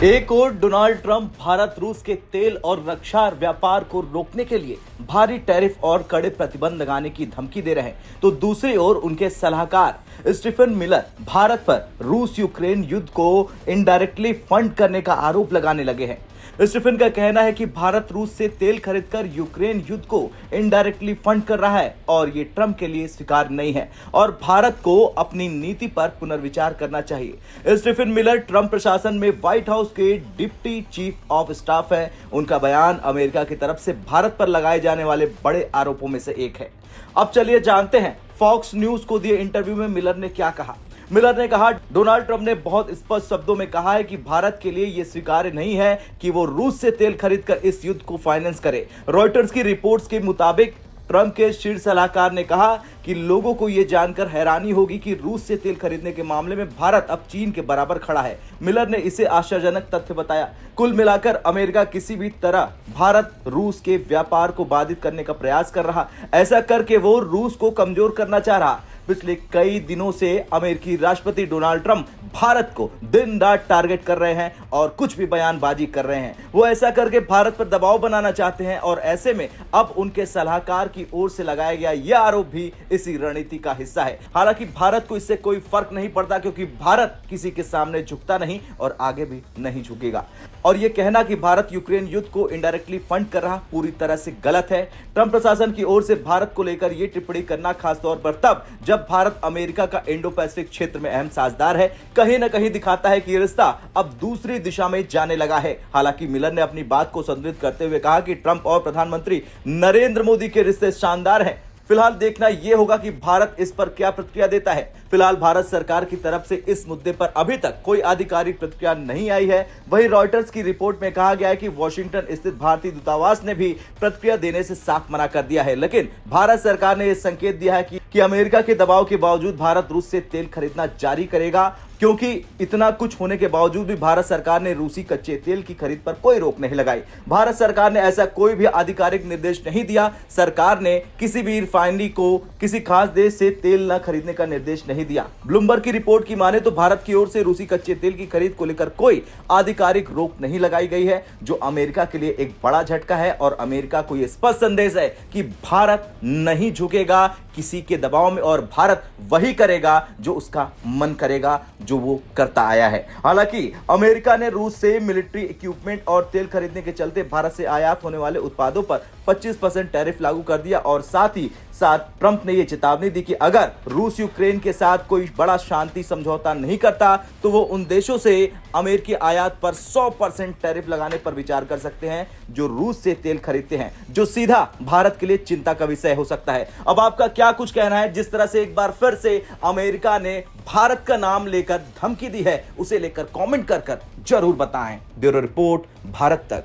एक ओर Donald Trump Bharat रूस के तेल और रक्षा व्यापार को रोकने के लिए भारी टैरिफ और कड़े प्रतिबंध लगाने की धमकी दे रहे हैं, तो दूसरी ओर उनके सलाहकार स्टीफन मिलर भारत पर रूस यूक्रेन युद्ध को इनडायरेक्टली फंड करने का आरोप लगाने लगे हैं। स्टीफन का कहना है कि भारत रूस से तेल खरीदकर यूक्रेन युद्ध को इनडायरेक्टली फंड कर रहा है और ये ट्रंप के लिए स्वीकार्य नहीं है और भारत को अपनी नीति पर पुनर्विचार करना चाहिए। स्टीफन मिलर ट्रंप प्रशासन में व्हाइट हाउस के डिप्टी चीफ ऑफ स्टाफ है। उनका बयान अमेरिका की तरफ से भारत पर लगाए जाने वाले बड़े आरोपों में से एक है। अब चलिए जानते हैं फॉक्स न्यूज को दिए इंटरव्यू में मिलर ने क्या कहा। मिलर ने कहा, डोनाल्ड ट्रंप ने बहुत स्पष्ट शब्दों में कहा है कि भारत के लिए यह स्वीकार्य नहीं है कि वो रूस से तेल खरीदकर इस युद्ध को फाइनेंस करे। रॉयटर्स की रिपोर्ट्स के मुताबिक ट्रंप के शीर्ष सलाहकार ने कहा कि लोगों को यह जानकर हैरानी होगी कि रूस से तेल खरीदने के मामले में भारत अब चीन के बराबर खड़ा है। मिलर ने इसे आश्चर्यजनक तथ्य बताया। कुल मिलाकर अमेरिका किसी भी तरह भारत रूस के व्यापार को बाधित करने का प्रयास कर रहा। ऐसा करके वो रूस को कमजोर करना चाह रहा। पिछले कई दिनों से अमेरिकी राष्ट्रपति डोनाल्ड ट्रंप भारत को दिन रात टारगेट कर रहे हैं और कुछ भी बयानबाजी कर रहे हैं। वो ऐसा करके भारत पर दबाव बनाना चाहते हैं और ऐसे में अब उनके सलाहकार की ओर से लगाया गया यह आरोप भी इसी रणनीति का हिस्सा है। हालांकि भारत को इससे कोई फर्क नहीं पड़ता क्योंकि भारत किसी के सामने झुकता नहीं और आगे भी नहीं झुकेगा। और यह कहना कि भारत यूक्रेन युद्ध को इनडायरेक्टली फंड कर रहा पूरी तरह से गलत है। ट्रंप प्रशासन की ओर से भारत को लेकर यह टिप्पणी करना खासतौर पर तब जब भारत अमेरिका का इंडो पैसिफिक क्षेत्र में अहम साझेदार है, कहीं न कहीं दिखाता है कि यह रिश्ता अब दूसरी दिशा में जाने लगा है। हालांकि मिलर ने अपनी बात को संतुलित करते हुए कहा कि ट्रंप और प्रधानमंत्री नरेंद्र मोदी के रिश्ते शानदार हैं। फिलहाल देखना यह होगा कि भारत इस पर क्या प्रतिक्रिया देता है। फिलहाल भारत सरकार की तरफ से इस मुद्दे पर अभी तक कोई आधिकारिक प्रतिक्रिया नहीं आई है। वहीं रॉयटर्स की रिपोर्ट में कहा गया है कि वॉशिंगटन स्थित भारतीय दूतावास ने भी प्रतिक्रिया देने से साफ मना कर दिया है। लेकिन भारत सरकार ने यह संकेत दिया है कि अमेरिका के दबाव के बावजूद भारत रूस से तेल खरीदना जारी करेगा, क्योंकि इतना कुछ होने के बावजूद भी भारत सरकार ने रूसी कच्चे तेल की खरीद पर कोई रोक नहीं लगाई। भारत सरकार ने ऐसा कोई भी आधिकारिक निर्देश नहीं दिया। सरकार ने किसी भी रिफाइनरी को किसी खास देश से तेल न खरीदने का निर्देश नहीं दिया। ब्लूमबर्ग की रिपोर्ट की माने तो भारत की ओर से रूसी कच्चे तेल की खरीद को लेकर कोई आधिकारिक रोक नहीं लगाई गई है, जो अमेरिका के लिए एक बड़ा झटका है और अमेरिका को यह स्पष्ट संदेश है कि भारत नहीं झुकेगा किसी के दबाव में और भारत वही करेगा जो उसका मन करेगा, जो वो करता आया है। हालांकि अमेरिका ने रूस से मिलिट्री इक्विपमेंट और तेल खरीदने के चलते भारत से आयात होने वाले उत्पादों पर 25% टैरिफ लागू कर दिया और साथ ही साथ ट्रंप ने यह चेतावनी दी कि अगर रूस यूक्रेन के साथ कोई बड़ा शांति समझौता नहीं करता तो वो उन देशों से अमेरिकी आयात पर 100% टैरिफ लगाने पर विचार कर सकते हैं जो रूस से तेल खरीदते हैं, जो सीधा भारत के लिए चिंता का विषय हो सकता है। अब आपका क्या कुछ कहना है? जिस तरह से एक बार फिर से अमेरिका ने भारत का नाम लेकर धमकी दी है, उसे लेकर कमेंट कर जरूर बताएं। ब्यूरो रिपोर्ट, भारत तक।